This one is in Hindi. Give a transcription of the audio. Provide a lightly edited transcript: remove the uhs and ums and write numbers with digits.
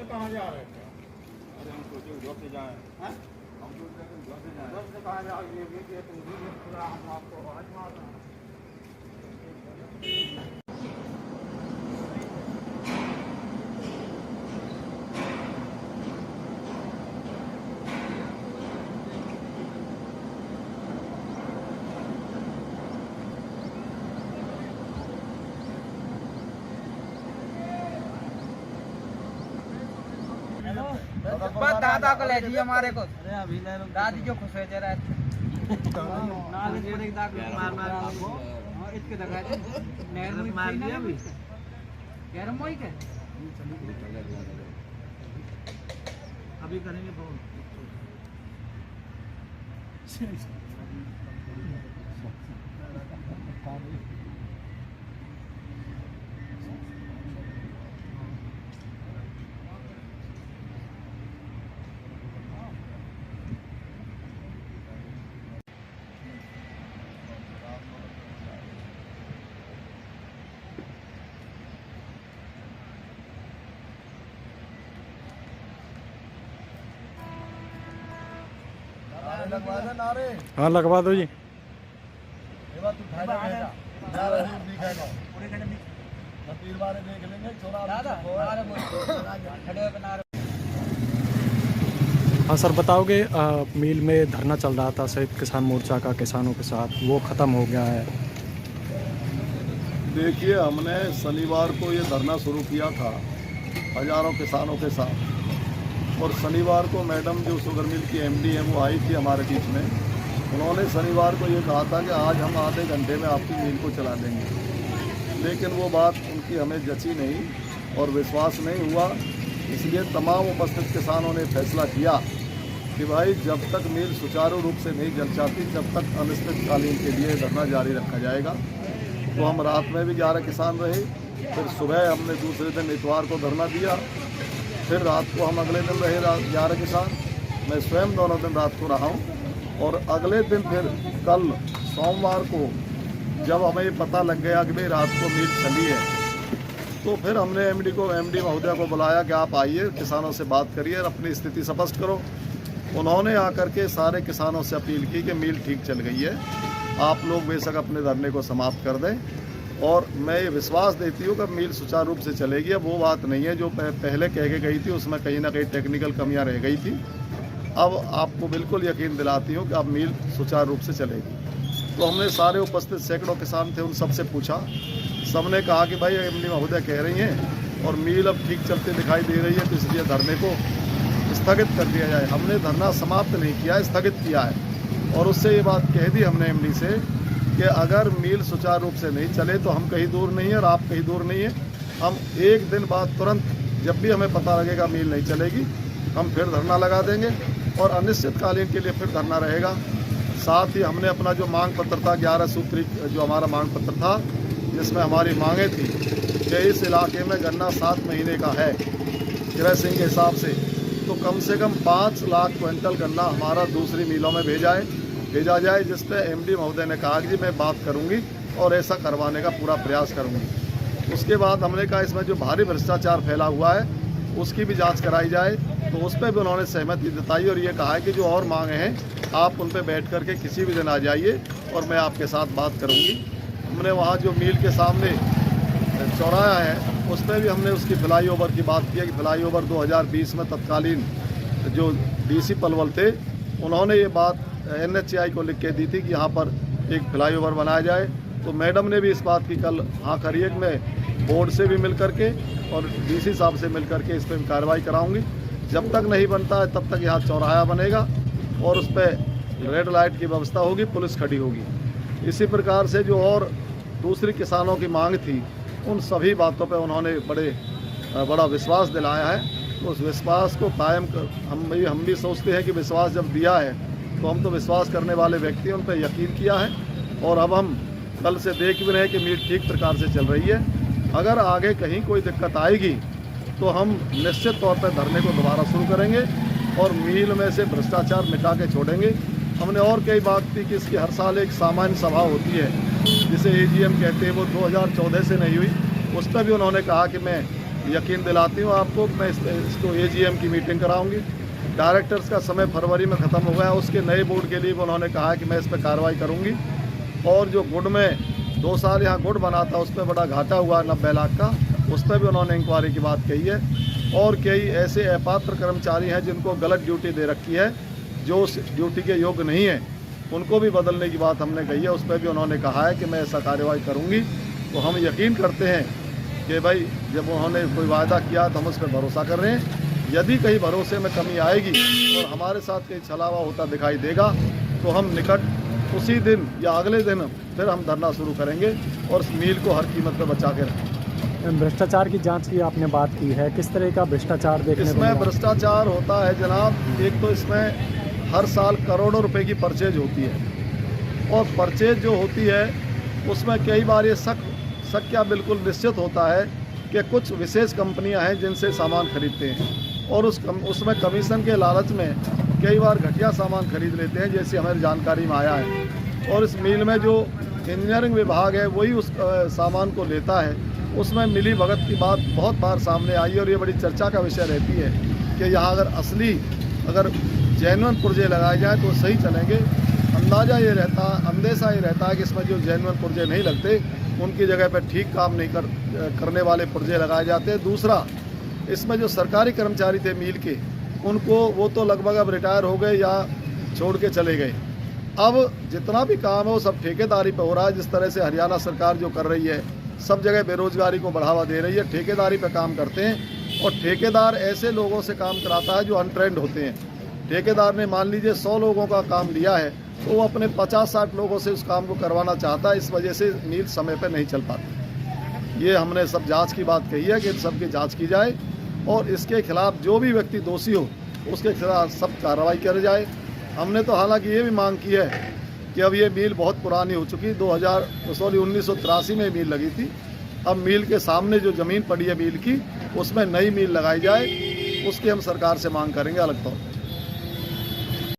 सर कहाँ जा रहे थे? अरे हम सोचे उधर से जाएं। हैं? हम सोच रहे थे उधर से जाएं। उधर से कहाँ जा रहे हैं? ये तुम भी पूरा हम आपको आवाज मार रहे हैं। बस दादा को ले जी हमारे को। अरे अभी ले लो दादी जो खुश हो जा रहा है। नाल पर एक दाग मार मार आपको और इसके दगा दे नहर में मार दिया अभी गरम होई के अभी करेंगे फोन। हाँ लगवा दो जी। हाँ सर बताओगे मिल में धरना चल रहा था संयुक्त किसान मोर्चा का किसानों के साथ, वो ख़त्म हो गया है। देखिए हमने शनिवार को ये धरना शुरू किया था हज़ारों किसानों के साथ, और शनिवार को मैडम जो शुगर मिल की एमडी है वो आई थी हमारे बीच में। उन्होंने शनिवार को ये कहा था कि आज हम आधे घंटे में आपकी मिल को चला देंगे, लेकिन वो बात उनकी हमें जची नहीं और विश्वास नहीं हुआ। इसलिए तमाम उपस्थित किसानों ने फैसला किया कि भाई जब तक मिल सुचारू रूप से नहीं जल जाती तब तक अनिश्चितकालीन के लिए धरना जारी रखा जाएगा। तो हम रात में भी 11 किसान रहे, फिर सुबह हमने दूसरे दिन इतवार को धरना दिया, फिर रात को हम अगले दिन रहे 11 किसान। मैं स्वयं दोनों दिन रात को रहा हूँ, और अगले दिन फिर कल सोमवार को जब हमें पता लग गया कि भाई रात को मिल चली है, तो फिर हमने एमडी महोदय को बुलाया कि आप आइए, किसानों से बात करिए और अपनी स्थिति स्पष्ट करो। उन्होंने आकर के सारे किसानों से अपील की कि मिल ठीक चल गई है, आप लोग बेशक अपने धरने को समाप्त कर दें, और मैं ये विश्वास देती हूँ कि मिल सुचारू रूप से चलेगी। अब वो बात नहीं है जो पहले कह के गई थी, उसमें कहीं ना कहीं टेक्निकल कमियां रह गई थी। अब आपको बिल्कुल यकीन दिलाती हूँ कि अब मिल सुचारू रूप से चलेगी। तो हमने सारे उपस्थित सैकड़ों किसान थे, उन सबसे पूछा, सबने कहा कि भाई एमडी महोदय कह रही हैं और मिल अब ठीक चलती दिखाई दे रही है, तो इसलिए धरने को स्थगित कर दिया जाए। हमने धरना समाप्त नहीं किया, स्थगित किया है, और उससे ये बात कह दी हमने एमडी से कि अगर मिल सुचारू रूप से नहीं चले तो हम कहीं दूर नहीं है और आप कहीं दूर नहीं है। हम एक दिन बाद तुरंत जब भी हमें पता लगेगा मिल नहीं चलेगी, हम फिर धरना लगा देंगे और अनिश्चितकालीन के लिए फिर धरना रहेगा। साथ ही हमने अपना जो मांग पत्र था 11 सूत्री जो हमारा मांग पत्र था, जिसमें हमारी मांगें थी कि इस इलाके में गन्ना 7 महीने का है क्रैसिंग के हिसाब से, तो कम से कम 5 लाख क्विंटल गन्ना हमारा दूसरी मिलों में भेजा जाए, जिस पर एमडी महोदय ने कहा कि मैं बात करूंगी और ऐसा करवाने का पूरा प्रयास करूंगी। उसके बाद हमने कहा इसमें जो भारी भ्रष्टाचार फैला हुआ है उसकी भी जांच कराई जाए, तो उस पर भी उन्होंने सहमति जताई और ये कहा है कि जो और मांगे हैं आप उन पर बैठ करके किसी भी दिन आ जाइए और मैं आपके साथ बात करूँगी। हमने वहाँ जो मिल के सामने चौराहा है उस पर भी हमने उसकी फ्लाईओवर की बात की है कि फ्लाईओवर 2020 में तत्कालीन जो डीसी पलवल थे उन्होंने ये बात NHAI को लिख के दी थी कि यहाँ पर एक फ्लाईओवर बनाया जाए। तो मैडम ने भी इस बात की कल हाँ करी है कि मैं बोर्ड से भी मिल करके और डीसी साहब से मिल करके इस पर कार्रवाई कराऊंगी। जब तक नहीं बनता है तब तक यहाँ चौराहा बनेगा और उस पर रेड लाइट की व्यवस्था होगी, पुलिस खड़ी होगी। इसी प्रकार से जो और दूसरी किसानों की मांग थी उन सभी बातों पर उन्होंने बड़ा विश्वास दिलाया है। तो उस विश्वास को कायम हम भी सोचते हैं कि विश्वास जब दिया है तो हम तो विश्वास करने वाले व्यक्ति उन पर यकीन किया है, और अब हम कल से देख भी रहे हैं कि मिल ठीक प्रकार से चल रही है। अगर आगे कहीं कोई दिक्कत आएगी तो हम निश्चित तौर पर धरने को दोबारा शुरू करेंगे और मिल में से भ्रष्टाचार मिटा के छोड़ेंगे। हमने और कई बात की कि इसकी हर साल एक सामान्य सभा होती है जिसे AGM कहते हैं, वो 2014 से नहीं हुई। उस पर भी उन्होंने कहा कि मैं यकीन दिलाती हूँ आपको, मैं इसको AGM की मीटिंग कराऊंगी। डायरेक्टर्स का समय फरवरी में ख़त्म हो गया, उसके नए बोर्ड के लिए उन्होंने कहा कि मैं इस पर कार्रवाई करूंगी। और जो गुड़ में 2 साल यहाँ गुड़ बना था, उस पर बड़ा घाटा हुआ 90 लाख का, उस पर भी उन्होंने इंक्वायरी की बात कही है। और कई ऐसे अपात्र कर्मचारी हैं जिनको गलत ड्यूटी दे रखी है, जो उस ड्यूटी के योग्य नहीं है, उनको भी बदलने की बात हमने कही है। उस पर भी उन्होंने कहा है कि मैं ऐसा कार्रवाई करूंगी। तो हम यकीन करते हैं कि भाई जब उन्होंने कोई वायदा किया तो हम उस पर भरोसा कर रहे हैं। यदि कहीं भरोसे में कमी आएगी और हमारे साथ कहीं छलावा होता दिखाई देगा तो हम निकट उसी दिन या अगले दिन फिर हम धरना शुरू करेंगे और इस मील को हर कीमत पर बचा के रखेंगे। भ्रष्टाचार की जांच की आपने बात की है, किस तरह का भ्रष्टाचार देखने को इसमें मिला? भ्रष्टाचार होता है जनाब, एक तो इसमें हर साल करोड़ों रुपए की परचेज होती है और परचेज जो होती है उसमें कई बार ये शक क्या बिल्कुल निश्चित होता है कि कुछ विशेष कंपनियां हैं जिनसे सामान खरीदते हैं और उसमें कमीशन के लालच में कई बार घटिया सामान खरीद लेते हैं, जैसे हमारी जानकारी में आया है। और इस मिल में जो इंजीनियरिंग विभाग है वही उस सामान को लेता है। उसमें मिली भगत की बात बहुत बार सामने आई और ये बड़ी चर्चा का विषय रहती है कि यहाँ अगर जेन्युइन पुर्जे लगाए जाए तो सही चलेंगे। अंदेशा ये रहता है कि इसमें जो जेन्युइन पुर्जे नहीं लगते उनकी जगह पर ठीक काम नहीं करने वाले पुर्जे लगाए जाते हैं। दूसरा, इसमें जो सरकारी कर्मचारी थे मील के, उनको वो तो लगभग अब रिटायर हो गए या छोड़ के चले गए। अब जितना भी काम है वो सब ठेकेदारी पे हो रहा है। जिस तरह से हरियाणा सरकार जो कर रही है, सब जगह बेरोजगारी को बढ़ावा दे रही है, ठेकेदारी पे काम करते हैं और ठेकेदार ऐसे लोगों से काम कराता है जो अनट्रेंड होते हैं। ठेकेदार ने मान लीजिए 100 लोगों का काम लिया है तो वो अपने 50-60 लोगों से उस काम को करवाना चाहता है। इस वजह से मील समय पर नहीं चल पाती। ये हमने सब जांच की बात कही है कि सबकी जांच की जाए और इसके खिलाफ जो भी व्यक्ति दोषी हो उसके खिलाफ सख्त कार्रवाई की जाए। हमने तो हालांकि ये भी मांग की है कि अब ये मील बहुत पुरानी हो चुकी, 1983 में मील लगी थी। अब मील के सामने जो ज़मीन पड़ी है मील की, उसमें नई मील लगाई जाए, उसकी हम सरकार से मांग करेंगे अलग तौर पर।